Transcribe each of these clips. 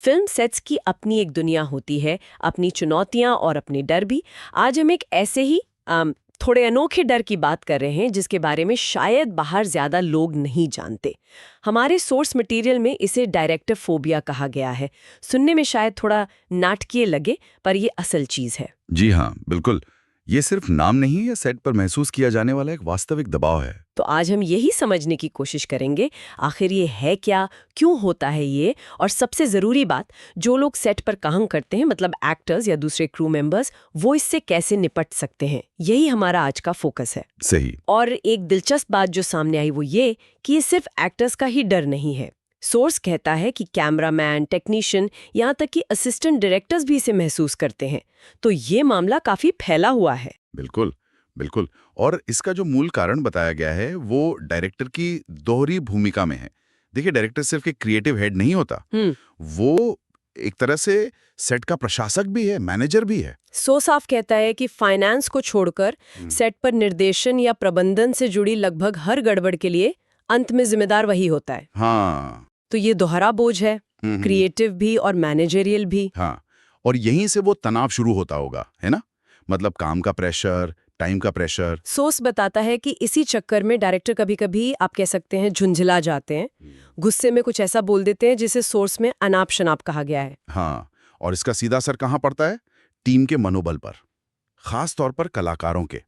Film sets की अपनी एक दुनिया होती है, अपनी चुनौतियां और अपने डर भी। आज हम एक ऐसे ही थोड़े अनोखे डर की बात कर रहे हैं जिसके बारे में शायद बाहर ज्यादा लोग नहीं जानते। हमारे सोर्स मटेरियल में इसे डायरेक्टर फोबिया कहा गया है। सुनने में शायद थोड़ा नाटकीय लगे, पर ये असल चीज है। जी हाँ, बिल्कुल। ये सिर्फ नाम नहीं है, ये सेट पर महसूस किया जाने वाला एक वास्तविक दबाव है। तो आज हम यही समझने की कोशिश करेंगे, आखिर ये है क्या, क्यों होता है ये, और सबसे जरूरी बात, जो लोग सेट पर काम करते हैं, मतलब एक्टर्स या दूसरे क्रू मेंबर्स, वो इससे कैसे निपट सकते हैं। यही हमारा आज का फोकस है। सही। और एक दिलचस्प बात जो सामने आई वो ये कि ये सिर्फ एक्टर्स का ही डर नहीं है। सोर्स कहता है कि कैमरामैन, टेक्नीशियन, यहाँ तक कि असिस्टेंट डायरेक्टर्स भी इसे महसूस करते हैं। तो ये मामला काफी फैला हुआ है। बिल्कुल, बिल्कुल। और इसका जो मूल कारण बताया गया है वो डायरेक्टर की दोहरी भूमिका में है। देखिए, डायरेक्टर सिर्फ एक क्रिएटिव हेड नहीं होता, वो एक तरह से सेट का प्रशासक भी है, मैनेजर भी है। सो साफ कहता है कि फाइनेंस को छोड़कर सेट पर निर्देशन या प्रबंधन से जुड़ी लगभग हर गड़बड़ के लिए अंत में जिम्मेदार वही होता है। हाँ। तो ये दोहरा बोझ है, क्रिएटिव भी और मैनेजरियल भी। हाँ, और यहीं से वो तनाव शुरू होता होगा, है ना? मतलब काम का प्रेशर, टाइम का प्रेशर। सोर्स बताता है कि इसी चक्कर में डायरेक्टर कभी-कभी आप कह सकते हैं झुंझला जाते हैं, गुस्से में कुछ ऐसा बोल देते हैं जिसे सोर्स में अनाप शनाप कहा गया है। हाँ, और इसका सीधा असर कहाँ पड़ता है? टीम के मनोबल पर, खास तौर पर कलाकारों के।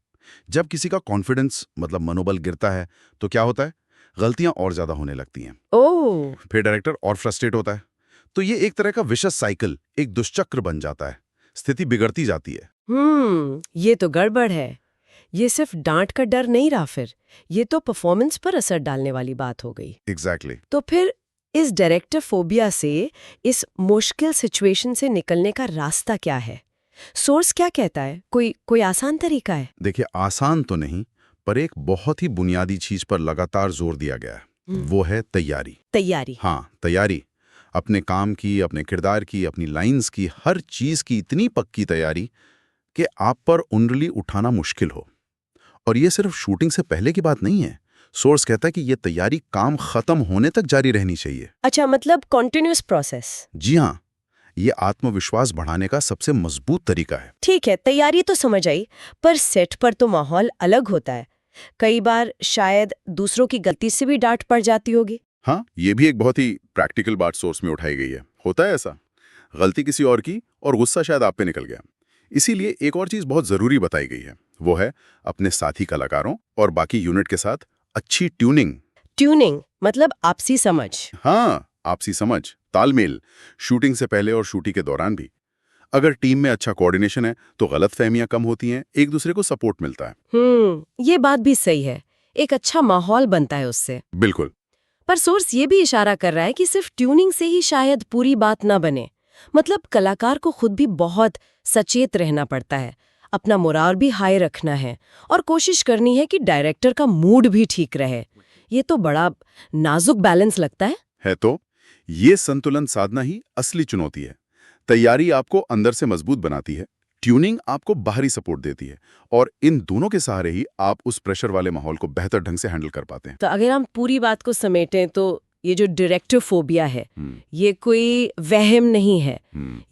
जब किसी का कॉन्फिडेंस मतलब मनोबल गिरता है तो क्या होता है? गलतियां और ज्यादा होने लगती हैं। ओह, फिर डायरेक्टर और फ्रस्ट्रेट होता है। तो ये एक तरह का विशेष साइकिल, एक दुष्चक्र बन जाता है। स्थिति बिगड़ती जाती है। ये तो गड़बड़ है। ये सिर्फ डांट का डर नहीं रहा, फिर ये तो परफॉर्मेंस पर असर डालने वाली बात हो गई। एग्जैक्टली। तो फिर इस डायरेक्टर फोबिया से, इस मुश्किल सिचुएशन से निकलने का रास्ता क्या है? सोर्स क्या कहता है? कोई आसान तरीका है? देखिए, आसान तो नहीं, पर एक बहुत ही बुनियादी चीज पर लगातार जोर दिया गया है। वो है तैयारी। तैयारी। हाँ, तैयारी। अपने काम की, अपने किरदार की, अपनी लाइंस की, हर चीज की इतनी पक्की तैयारी कि आप पर उंगली उठाना मुश्किल हो। और ये सिर्फ शूटिंग से पहले की बात नहीं है। सोर्स कहता है कि ये तैयारी काम खत्म होने तक जारी रहनी चाहिए। अच्छा, मतलब कॉन्टिन्यूअस प्रोसेस। जी हाँ, ये आत्मविश्वास बढ़ाने का सबसे मजबूत तरीका है। ठीक है, तैयारी तो समझ आई, पर सेट पर तो माहौल अलग होता है। कई बार शायद दूसरों की गलती से भी डांट पड़ जाती होगी। हाँ, ये भी एक बहुत ही प्रैक्टिकल बात सोर्स में उठाई गई है। होता है ऐसा, गलती किसी और की और गुस्सा शायद आप पे निकल गया। इसीलिए एक और चीज बहुत जरूरी बताई गई है, वो है अपने साथी कलाकारों और बाकी यूनिट के साथ अच्छी ट्यूनिंग। ट्यूनिंग मतलब आपसी समझ। हाँ, आपसी समझ, तालमेल, शूटिंग से पहले और शूटिंग के दौरान भी। अगर टीम में अच्छा कोऑर्डिनेशन है तो गलतफहमियां कम होती हैं, एक दूसरे को सपोर्ट मिलता है। ये बात भी सही है। एक अच्छा माहौल बनता है उससे। बिल्कुल। पर सोर्स ये भी इशारा कर रहा है कि सिर्फ ट्यूनिंग से ही शायद पूरी बात ना बने। मतलब कलाकार को खुद भी बहुत सचेत रहना पड़ता है, अपना मोराल भी हाई रखना है और कोशिश करनी है कि डायरेक्टर का मूड भी ठीक रहे। ये तो बड़ा नाजुक बैलेंस लगता है। तो ये संतुलन साधना ही असली चुनौती है। तैयारी आपको अंदर से मजबूत बनाती है, ट्यूनिंग आपको बाहरी सपोर्ट देती है, और इन दोनों के सहारे ही आप उस प्रेशर वाले माहौल को बेहतर ढंग से हैंडल कर पाते हैं। तो अगर हम पूरी बात को समेटें तो ये जो डायरेक्टर फोबिया है, ये कोई वहम नहीं है।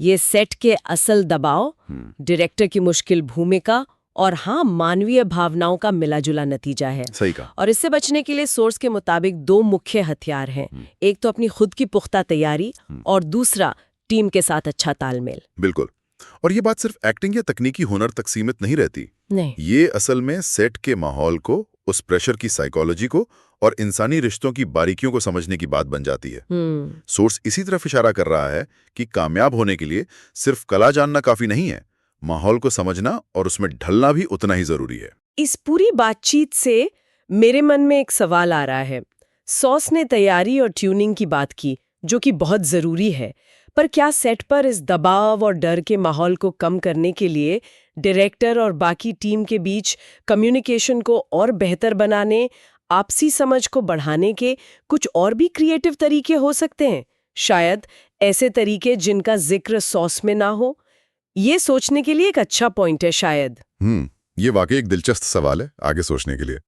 ये सेट के असल दबाव, डायरेक्टर की मुश्किल भूमिका और हाँ, मानवीय भावनाओं का मिलाजुला नतीजा है। सही कहा। और इससे बचने के लिए सोर्स के मुताबिक दो मुख्य हथियार हैं। एक तो अपनी खुद की पुख्ता तैयारी और दूसरा टीम के साथ अच्छा तालमेल। बिल्कुल। और ये बात सिर्फ एक्टिंग या तकनीकी हुनर तक सीमित नहीं रहती। नहीं, ये असल में सेट के माहौल को, उस प्रेशर की साइकोलॉजी को और इंसानी रिश्तों की बारीकियों को समझने की बात बन जाती है। सोर्स इसी तरफ इशारा कर रहा है कि कामयाब होने के लिए सिर्फ कला जानना काफी नहीं है, माहौल को समझना और उसमें ढलना भी उतना ही जरूरी है। इस पूरी बातचीत से मेरे मन में एक सवाल आ रहा है। सॉस ने तैयारी और ट्यूनिंग की बात की, जो कि बहुत जरूरी है, पर क्या सेट पर इस दबाव और डर के माहौल को कम करने के लिए डायरेक्टर और बाकी टीम के बीच कम्युनिकेशन को और बेहतर बनाने, आपसी समझ को बढ़ाने के कुछ और भी क्रिएटिव तरीके हो सकते हैं? शायद ऐसे तरीके जिनका जिक्र सॉस में ना हो। ये सोचने के लिए एक अच्छा पॉइंट है शायद। ये वाकई एक दिलचस्प सवाल है आगे सोचने के लिए।